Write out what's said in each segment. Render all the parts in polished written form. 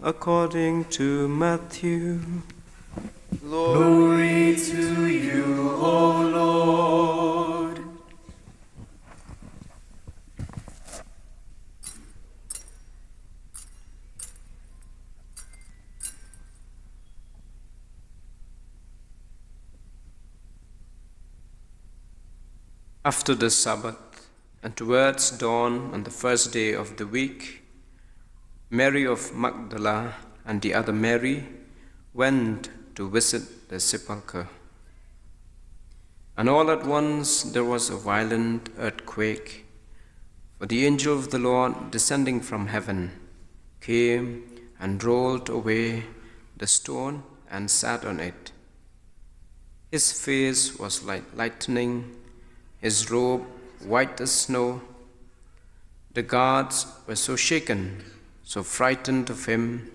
according to Matthew. Glory to you, O Lord. After the Sabbath, and towards dawn on the first day of the week, Mary of Magdala and the other Mary went to visit the sepulchre. And all at once there was a violent earthquake, for the angel of the Lord, descending from heaven, came and rolled away the stone and sat on it. His face was like lightning, his robe white as snow. The guards were so shaken, so frightened of him,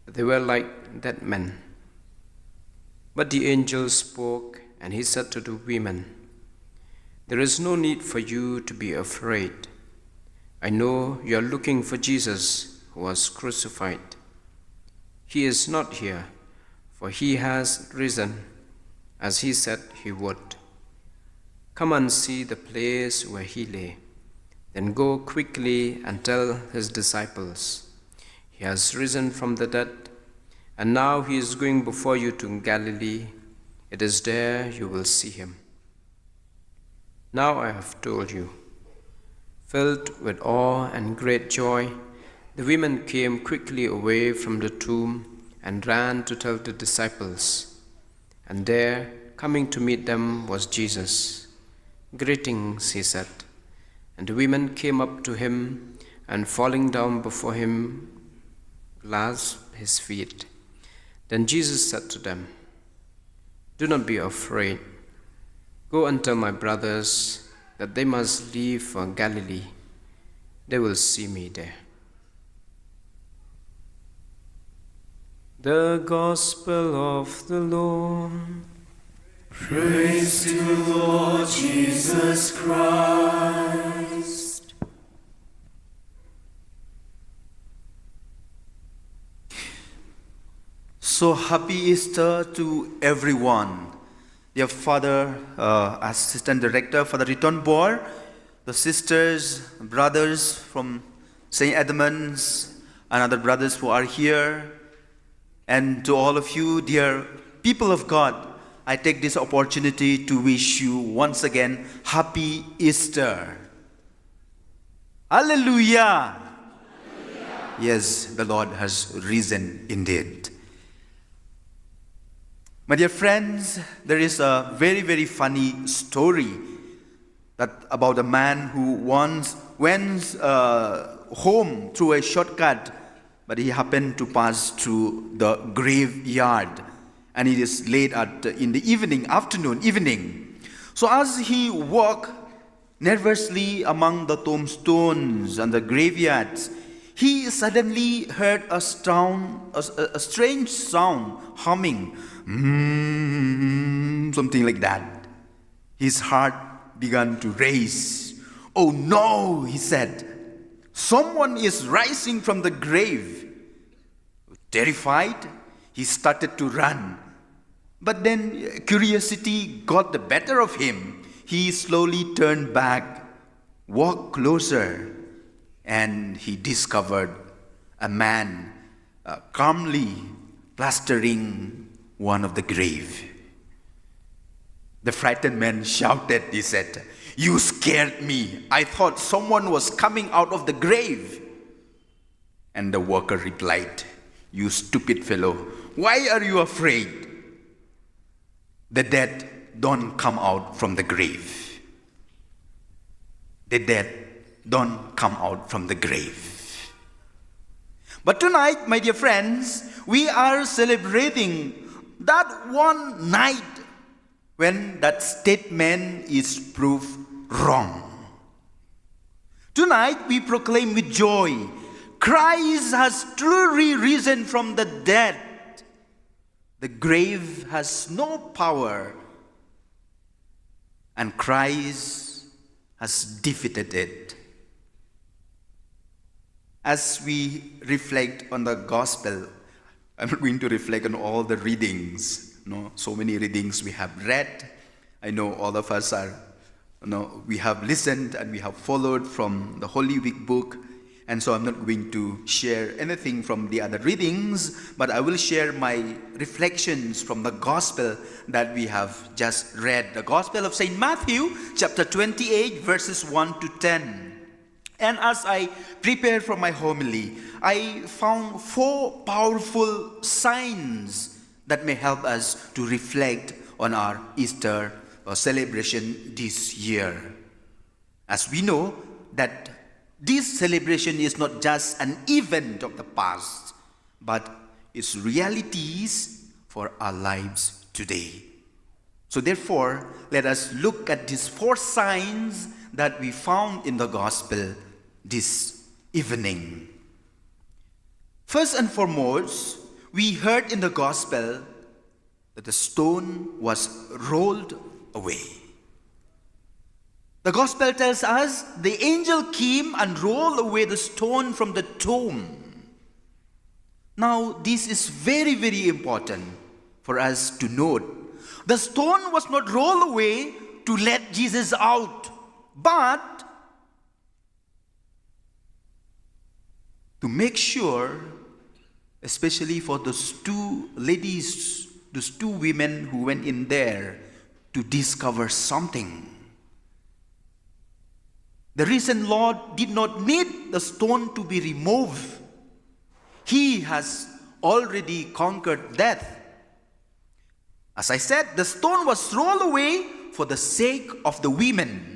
that they were like dead men. But the angel spoke, and he said to the women, "There is no need for you to be afraid. I know you are looking for Jesus who was crucified. He is not here, for he has risen, as he said he would. Come and see the place where he lay. Then go quickly and tell his disciples, he has risen from the dead, and now he is going before you to Galilee. It is there you will see him. Now I have told you." Filled with awe and great joy, the women came quickly away from the tomb and ran to tell the disciples. And there, coming to meet them, was Jesus. "Greetings," he said. And the women came up to him, and falling down before him, clasped his feet. Then Jesus said to them, "Do not be afraid. Go and tell my brothers that they must leave for Galilee. They will see me there." The Gospel of the Lord. Praise to the Lord Jesus Christ. So happy Easter to everyone. Dear Father, Assistant Director, Father Riton Bor, the sisters, brothers from St. Edmunds, and other brothers who are here, and to all of you, dear people of God, I take this opportunity to wish you once again Happy Easter. Hallelujah! Hallelujah. Yes, the Lord has risen indeed. My dear friends, there is a very, very funny story about a man who once went home through a shortcut, but he happened to pass through the graveyard. And it is late in the evening. So as he walked nervously among the tombstones and the graveyards, he suddenly heard a strange sound humming, something like that. His heart began to race. "Oh no," he said, "someone is rising from the grave." Terrified, he started to run. But then curiosity got the better of him. He slowly turned back, walked closer, and he discovered a man calmly plastering one of the grave. The frightened man shouted, he said, "You scared me. I thought someone was coming out of the grave." And the worker replied, "You stupid fellow, why are you afraid? The dead don't come out from the grave. The dead don't come out from the grave." But tonight, my dear friends, we are celebrating that one night when that statement is proved wrong. Tonight, we proclaim with joy, Christ has truly risen from the dead. The grave has no power, and Christ has defeated it. As we reflect on the gospel, I'm not going to reflect on all the readings. So many readings we have read. I know all of us are, we have listened and we have followed from the Holy Week book. And so I'm not going to share anything from the other readings, but I will share my reflections from the gospel that we have just read. The Gospel of St. Matthew, chapter 28, verses 1 to 10. And as I prepared for my homily, I found 4 powerful signs that may help us to reflect on our Easter celebration this year. As we know that this celebration is not just an event of the past, but it's realities for our lives today. So therefore, let us look at these 4 signs that we found in the gospel this evening. First and foremost, we heard in the gospel that the stone was rolled away. The gospel tells us the angel came and rolled away the stone from the tomb. Now, this is very, very important for us to note. The stone was not rolled away to let Jesus out, but to make sure, especially for those 2 ladies, those 2 women who went in there to discover something. The risen Lord did not need the stone to be removed. He has already conquered death. As I said, the stone was rolled away for the sake of the women.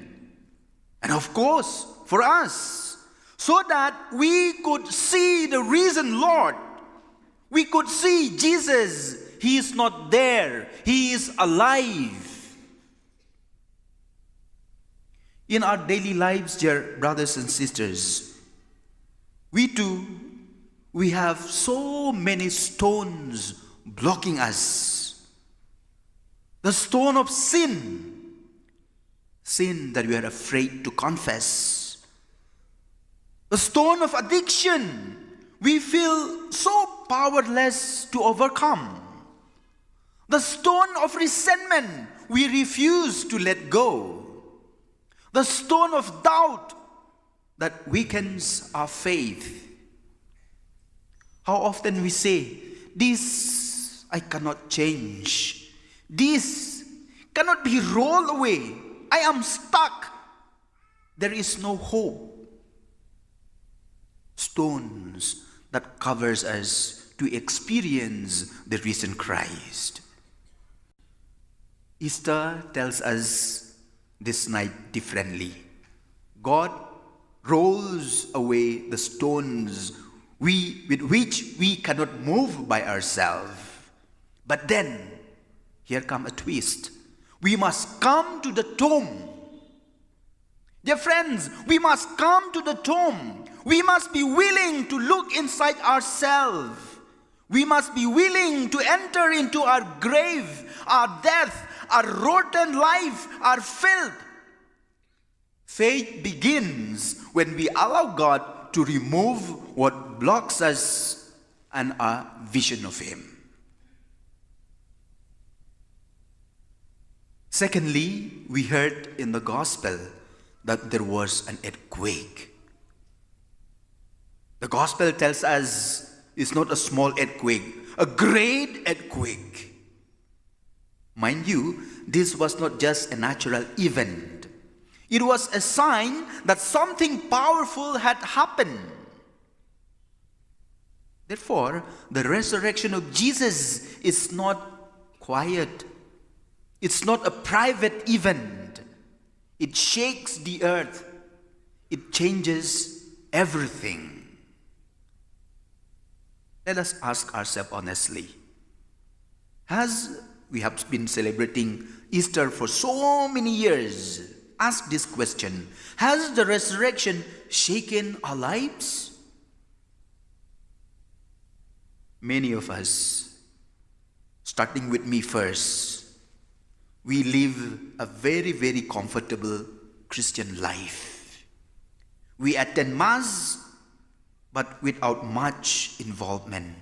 And of course, for us. So that we could see the risen Lord. We could see Jesus. He is not there. He is alive. In our daily lives, dear brothers and sisters, we have so many stones blocking us. The stone of sin that we are afraid to confess. The stone of addiction, we feel so powerless to overcome. The stone of resentment, we refuse to let go. The stone of doubt that weakens our faith. How often we say, this I cannot change. This cannot be rolled away. I am stuck. There is no hope. Stones that covers us to experience the risen Christ. Easter tells us this night differently. God rolls away the stones with which we cannot move by ourselves. But then, here comes a twist. We must come to the tomb. Dear friends, we must come to the tomb. We must be willing to look inside ourselves. We must be willing to enter into our grave, our death, our rotten life, our filth. Faith begins when we allow God to remove what blocks us and our vision of Him. Secondly, we heard in the gospel that there was an earthquake. The gospel tells us it's not a small earthquake, a great earthquake. Mind you, this was not just a natural event. It was a sign that something powerful had happened. Therefore, the resurrection of Jesus is not quiet. It's not a private event. It shakes the earth. It changes everything. Let us ask ourselves honestly. As we have been celebrating Easter for so many years, ask this question. Has the resurrection shaken our lives? Many of us, starting with me first, we live a very, very comfortable Christian life. We attend Mass, but without much involvement.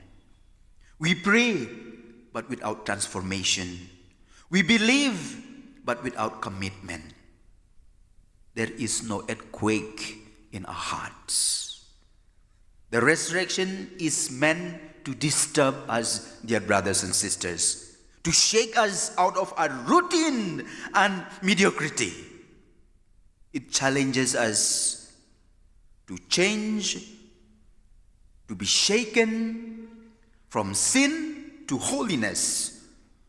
We pray, but without transformation. We believe, but without commitment. There is no earthquake in our hearts. The resurrection is meant to disturb us, dear brothers and sisters, to shake us out of our routine and mediocrity. It challenges us to change, to be shaken from sin to holiness,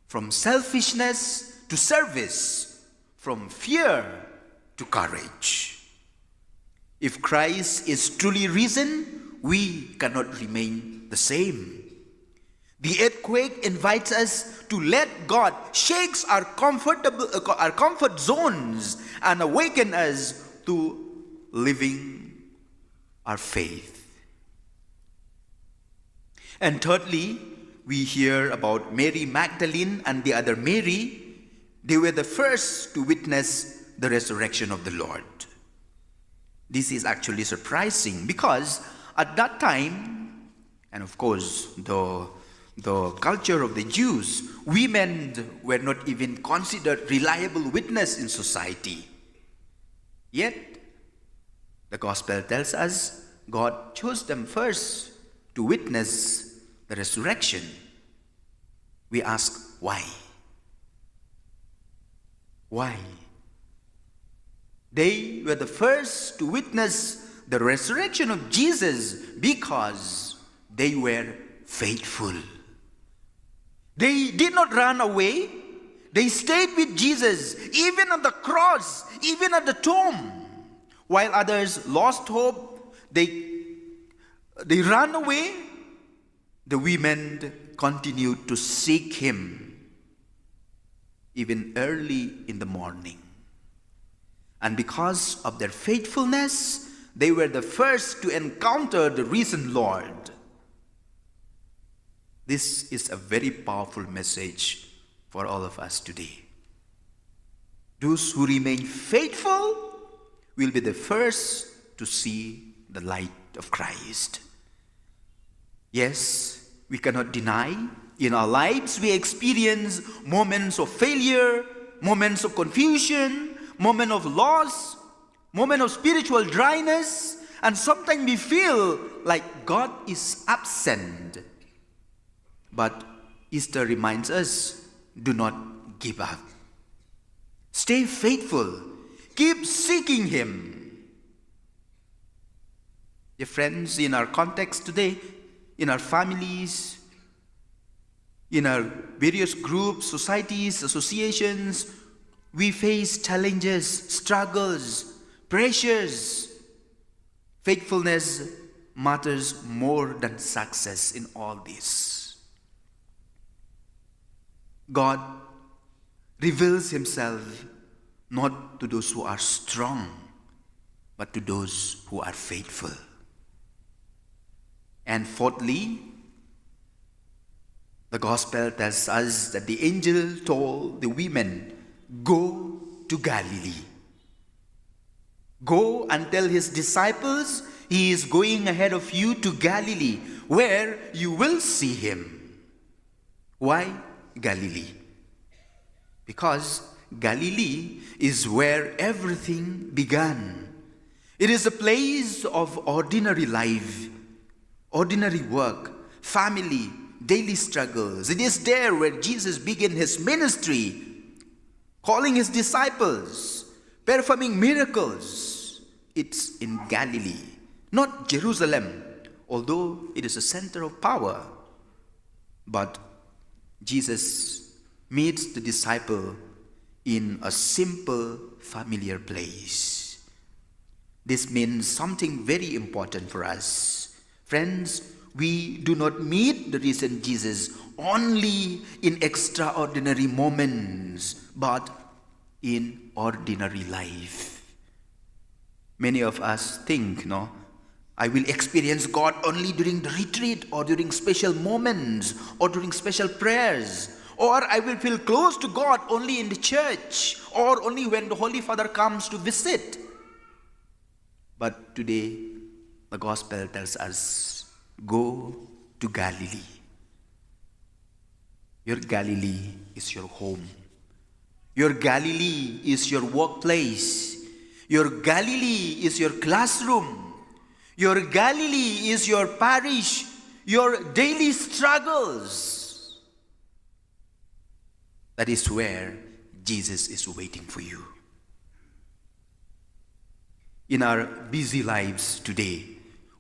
from selfishness to service, from fear to courage. If Christ is truly risen, we cannot remain the same. The earthquake invites us to let God shake our comfort zones and awaken us to living our faith. And thirdly, we hear about Mary Magdalene and the other Mary. They were the first to witness the resurrection of the Lord. This is actually surprising because at that time, and of course the culture of the Jews, women were not even considered reliable witness in society. Yet, the gospel tells us God chose them first to witness the resurrection. We ask, why? Why? They were the first to witness the resurrection of Jesus because they were faithful. They did not run away. They stayed with Jesus, even on the cross, even at the tomb. While others lost hope, they ran away. The women continued to seek him, even early in the morning. And because of their faithfulness, they were the first to encounter the risen Lord. This is a very powerful message for all of us today. Those who remain faithful will be the first to see the light of Christ. Yes, we cannot deny in our lives we experience moments of failure, moments of confusion, moments of loss, moments of spiritual dryness, and sometimes we feel like God is absent. But Easter reminds us, do not give up. Stay faithful. Keep seeking him. Dear friends, in our context today, in our families, in our various groups, societies, associations, we face challenges, struggles, pressures. Faithfulness matters more than success in all this. God reveals himself not to those who are strong, but to those who are faithful. And fourthly, the gospel tells us that the angel told the women, go to Galilee. Go and tell his disciples he is going ahead of you to Galilee, where you will see him. Why Galilee? Because Galilee is where everything began. It is a place of ordinary life, ordinary work, family, daily struggles. It is there where Jesus began his ministry, calling his disciples, performing miracles. It's in Galilee, not Jerusalem, although it is a center of power. But Jesus meets the disciple in a simple, familiar place. This means something very important for us. Friends, we do not meet the risen Jesus only in extraordinary moments, but in ordinary life. Many of us think, I will experience God only during the retreat or during special moments or during special prayers. Or I will feel close to God only in the church or only when the Holy Father comes to visit. But today, the gospel tells us, go to Galilee. Your Galilee is your home. Your Galilee is your workplace. Your Galilee is your classroom. Your Galilee is your parish, your daily struggles. That is where Jesus is waiting for you. In our busy lives today,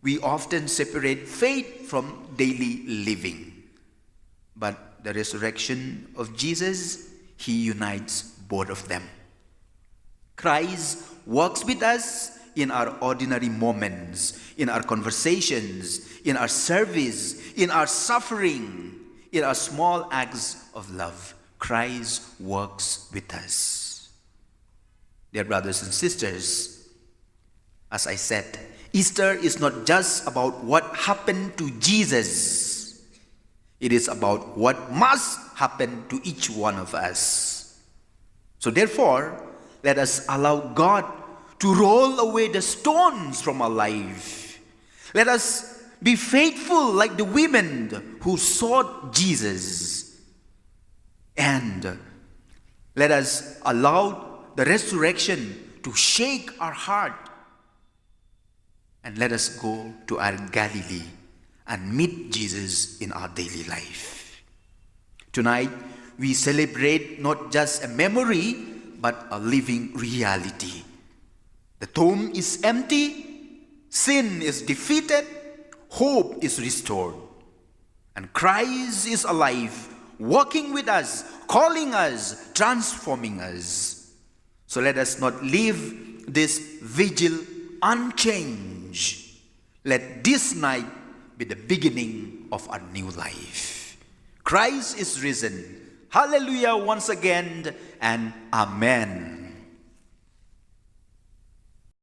we often separate faith from daily living. But the resurrection of Jesus, He unites both of them. Christ works with us in our ordinary moments, in our conversations, in our service, in our suffering, in our small acts of love. Christ works with us. Dear brothers and sisters, as I said, Easter is not just about what happened to Jesus. It is about what must happen to each one of us. So therefore, let us allow God to roll away the stones from our life. Let us be faithful like the women who sought Jesus. And let us allow the resurrection to shake our heart. And let us go to our Galilee and meet Jesus in our daily life. Tonight, we celebrate not just a memory, but a living reality. The tomb is empty, sin is defeated, hope is restored, and Christ is alive, walking with us, calling us, transforming us. So let us not leave this vigil unchanged. Let this night be the beginning of our new life. Christ is risen. Hallelujah once again and amen.